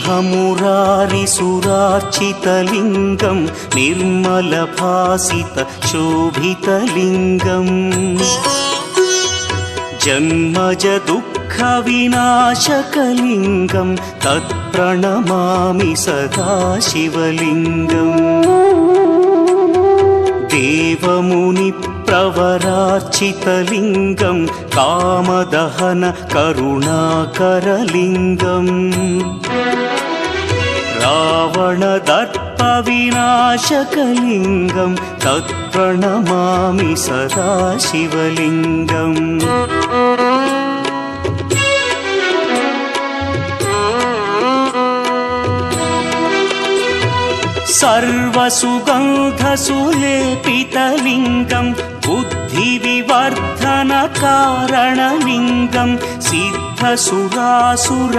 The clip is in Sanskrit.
ब्रह्ममुरारिसुरार्चितलिङ्गं निर्मलभासितशोभितलिङ्गम् जन्मजदुःखविनाशकलिङ्गं तत्प्रणमामि सदा शिवलिङ्गम् देवमुनिप्रवरार्चितलिङ्गं कामदहन करुणाकरलिङ्गम् रावणदर्पविनाशकलिङ्गं तत्प्रणमामि सदा शिवलिङ्गम् सर्वसुगन्धसुलेपितलिङ्गं बुद्धिविवर्धनकारणलिङ्गं सिद्धसुरासुर